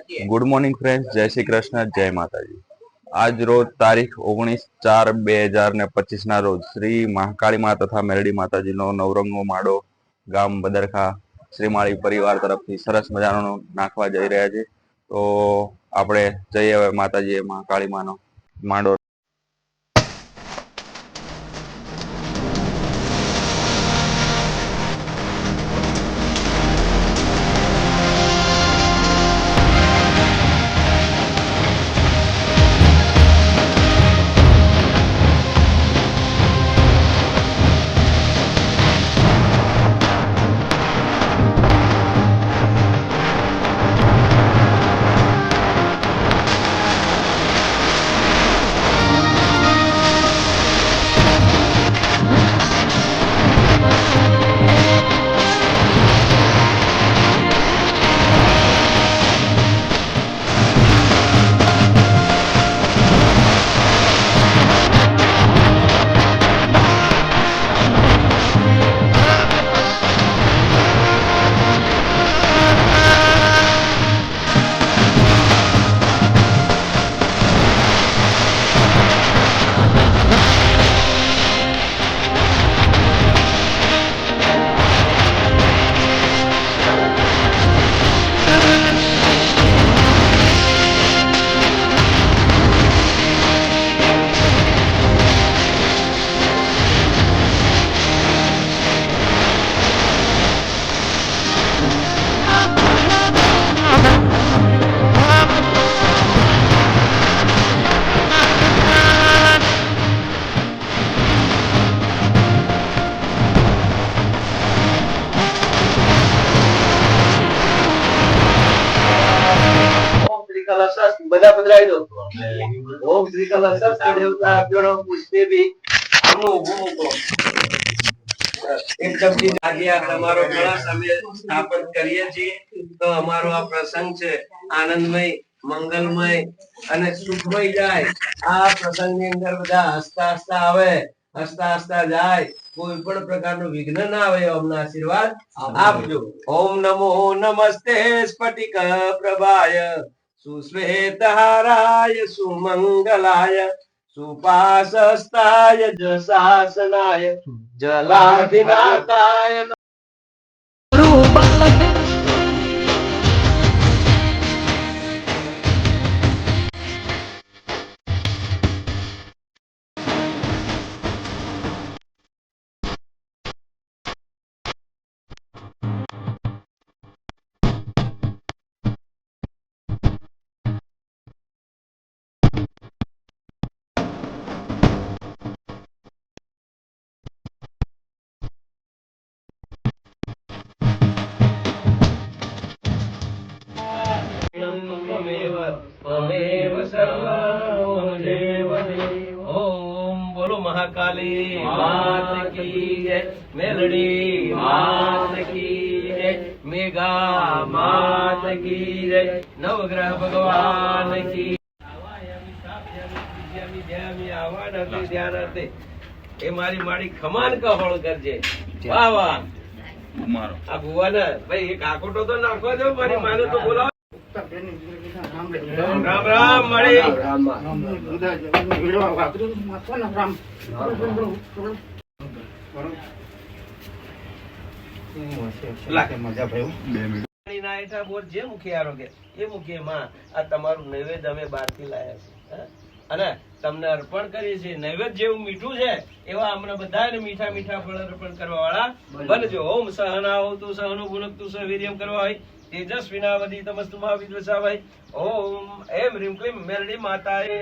Good morning friends, જય શ્રી કૃષ્ણ, જય માતાજી। આજ રોજ તારીખ 19/4/2025 ના રોજ શ્રી મહાકાળી મા તથા મેરડી માતાજીનો નવરંગનો માળો ગામ બદરખા શ્રીમાળી પરિવાર તરફથી સરસ મજાનો નાખવા જઈ રહ્યા છે। તો આપણે જઈએ હવે માતાજી મહાકાળી માનો માંડો। બધા પધરાઈ દો। ઓમ શ્રી કલા દેવતા આપજો પુષ્પે બી એક ચમચી નાખી તમારો કળશ અમે સ્થાપન કરીએ છીએ। તો અમારો આ પ્રસંગ છે આનંદમય, મંગલમય અને સુખમય જાય। આ પ્રસંગની અંદર બધા હસતા હસતા આવે, હસતા હસતા જાય, કોઈ પણ પ્રકારનું વિઘ્ન ના આવે અમને આશીર્વાદ આપજો। ઓમ નમો નમસ્તે સ્ફટિક પ્રભાય સુશ્વેતહારાય સુમંગલાય સુપાસસ્તાય જશાસનાય જલાધિનાથાય ओम बोलो महाकाली मात की जय, मेलड़ी मात की जय, मेघा मात की जय, नवग्रह भगवान की। એ મારી માડી ખમાન કહોળ કરજે। વાહ વાહ આ ભુવા ને ભાઈ એક આકોટો તો નાખવા દો, મારી માને તો બોલાવો। રામ રામ મળી જે મુખી આરોગ્ય એ મુખી માં આ તમારું નૈવેદ્ય અમે બહાર થી લાયા છે અને તમને અર્પણ કરીએ છીએ। નૈવેદ્ય જેવું મીઠું છે એવા અમને બધાને મીઠા મીઠા ફળ અર્પણ કરવા વાળા બનજો। ઓમ સહનાવતુ સહનો ભુનક્તુ સહવીર્યમ કરવા હોય તેજસ્વીનાવધી તમસ્તુ મહાવિદ્વસાભાઈ। ઓમ એમ રીમ ક્લીમ મેરડી માતાએ।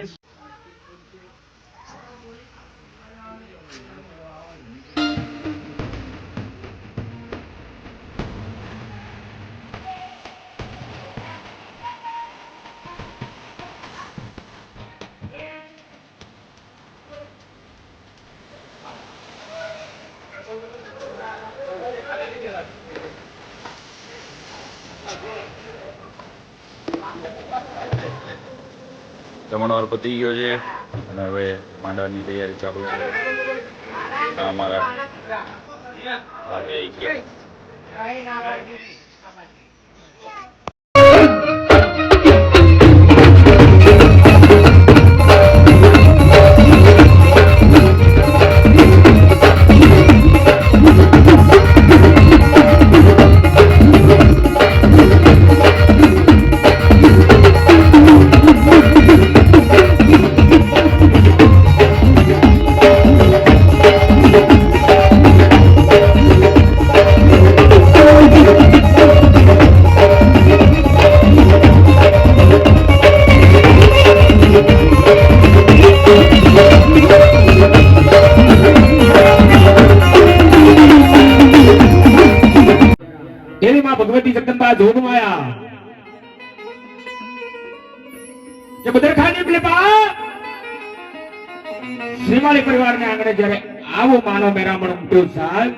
જમણવાર પતી ગયો છે અને હવે માંડવાની તૈયારી ચાલુ છે। અમારા જોગમાયા કે બદરખાની પેલા શ્રીમાળી પરિવારને આંગણે જ્યારે આવો માનો મેરામણ ઉમટ્યો સાહેબ,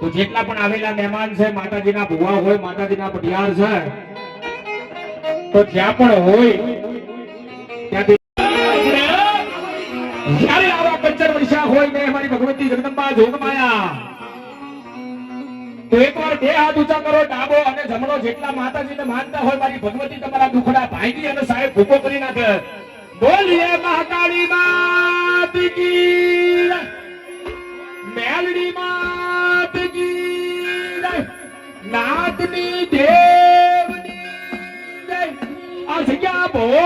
તો જેટલા પણ આવેલા મહેમાન છે, માતાજીના ભુવા હોય, માતાજીના પટિયાર છે, તો જ્યાં પણ હોય ત્યાંથી જ્યારે આવા પંચર વૈશાખ હોય ને અમારી ભગવતી જગદંબા જોગમાયા, તો એકવાર બે હાથ ઊંચા કરો, ડાબો અને જમણો, જેટલા માતાજીને માનતા હોય મારી ભગવતી તમારા દુખડા ભાંગી અને સાહેબ ભૂકો કરી નાખે. બોલીએ મહાકાળી માત કી, મેલડી માત કી, નાથની દેવની જય, આ જગ્યા ભોમની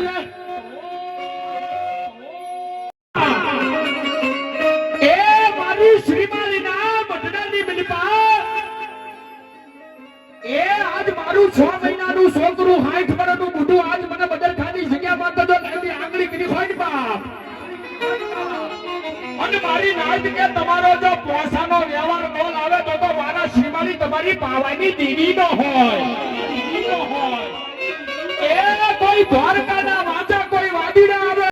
જય. એ મારી શ્રીમાલીના બટડાની બિલપા, એ આજ મારું 6 મહિનાનું છોકરું 60 વર્ષનું બુઢું આજ મને બદરખાની જગ્યામાં તો લાવી આંગળી કરી હોય ને બાપ. અને મારી નાત કે તમારો જો પોસાનો વ્યવહાર ન લાવે તો મારા શ્રીમાલી તમારી પાવાની દેવી નો હોય. એ કોઈ દ્વારકાના વાચા કોઈ વાડી ના આવે.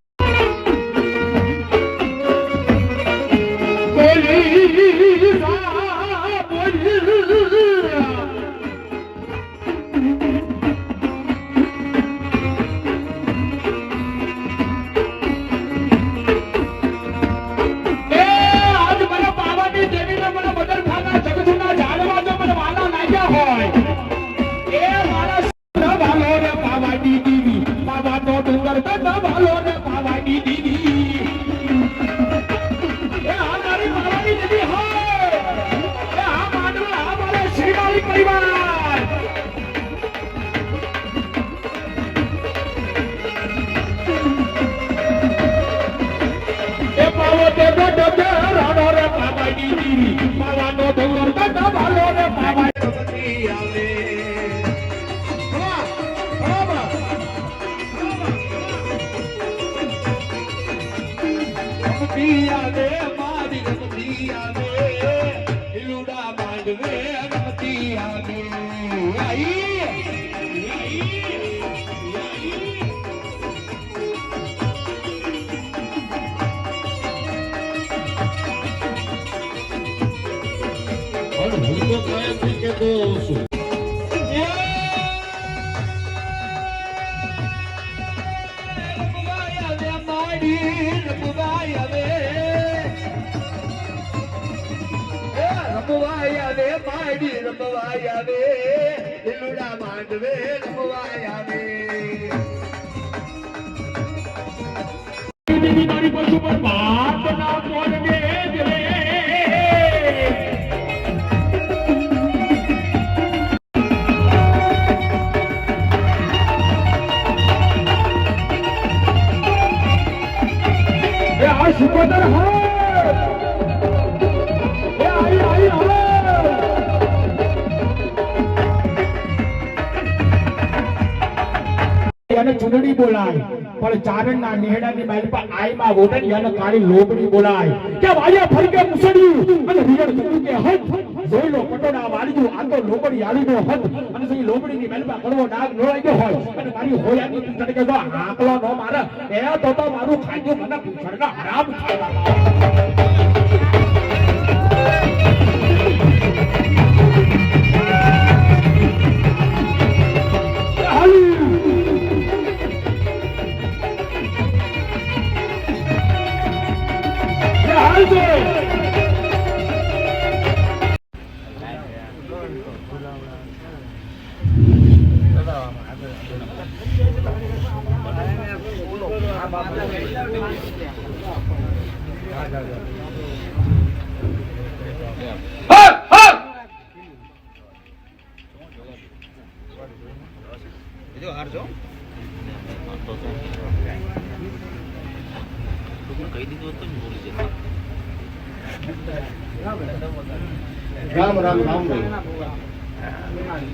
ચૂંટણી બોલાય પણ ચારણના નેહડાની માલ પર આઈમાં વોટન યાને કાળી લોબડી બોલાય કે વાયા ફરકે મુસડ્યું અને રીયડ કું કે હટ જોઈ લો પટોડા વાળ્યું આ તો લોબડી આલીનો હટ અને સહી લોબડીની માલ પર કડવો ડાગ ન લાગ્યો હોય અને મારી હોયાની પૂછડ કે જો આકલો ન મારે એ તો મારું ખાજો મને પૂછડના હરામ થાય.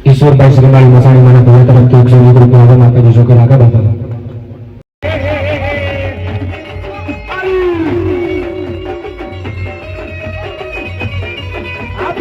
ઈશ્વરભાઈ શ્રીમાળી મસાણી માના ભૂલ તરફથી 120 રૂપિયા હવે માતાજી શું કે લાગે બાપા. આ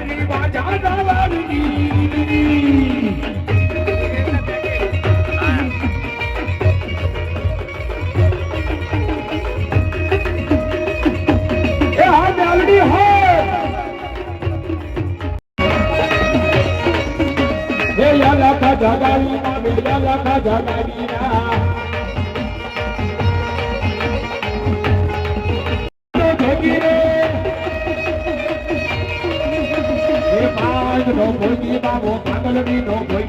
મારી બાજા ગાવાની એ આ મેલડી હોય એ યાલા કા જગાવી ના યાલા કા જગાવી ના no voy vamos pagalani no voy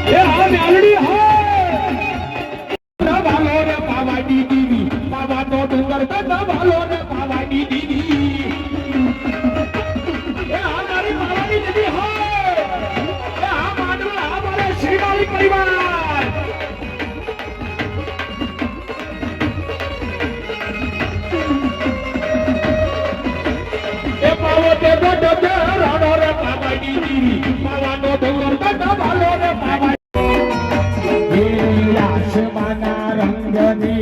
ये हम ऑलरेडी है ना भालो रे पावाडी दीदी पावा तो डूंगर का ना भालो रे पावाडी दीदी ये हमारी पावाडी दीदी है श्रीमाली परिवार ए पावो ते दो राणो रे पावाडी दीदी पावानो डोंगर का भालो रे पावाडी ये आसमाना रंगनी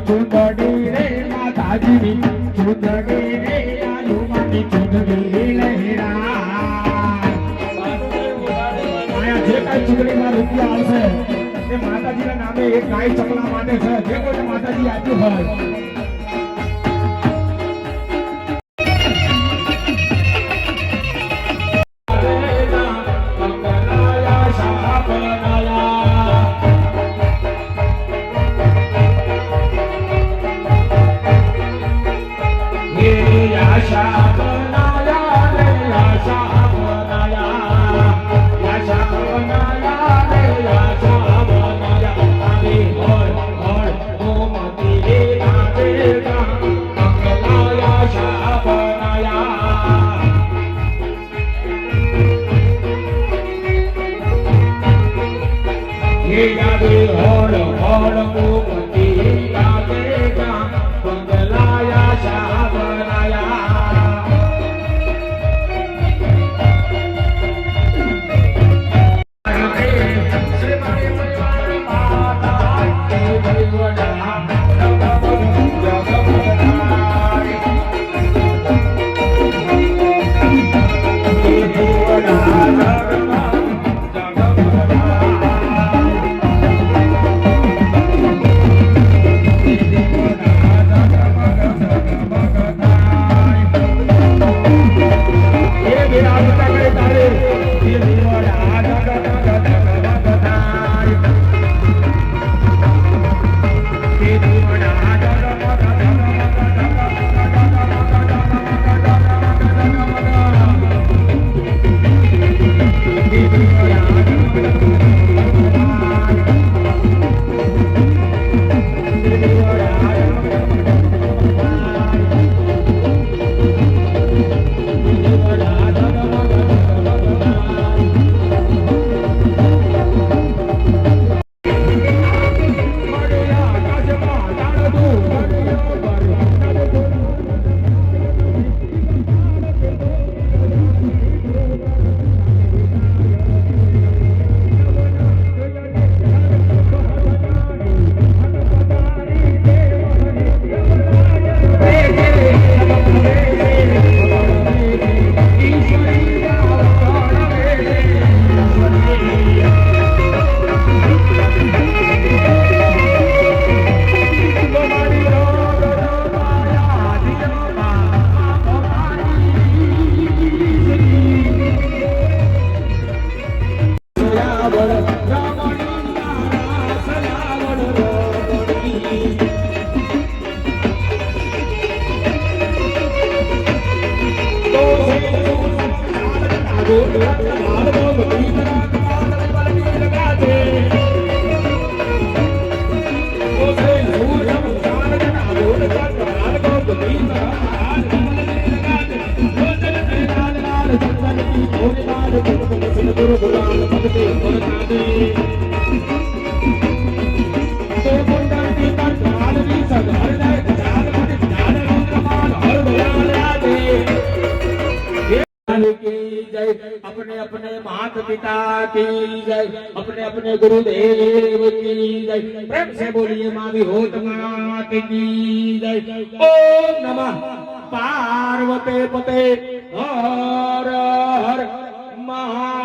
चुंदड़ी रे माताजी चुंदड़ी रे आलूमानी चुंदड़ी लहरा જે કાંઈ ચૂંટણીમાં રૂપિયા આવશે એ માતાજીના નામે એક ગાય ચકલા માટે છે જે કોઈ માતાજી આપ્યું હોય अपने अपने माता पिता की जय, अपने अपने गुरुदेव की जय। प्रेम से बोलिए माँ विहोत मात की जय। ओम नमः पार्वती पते हर हर महा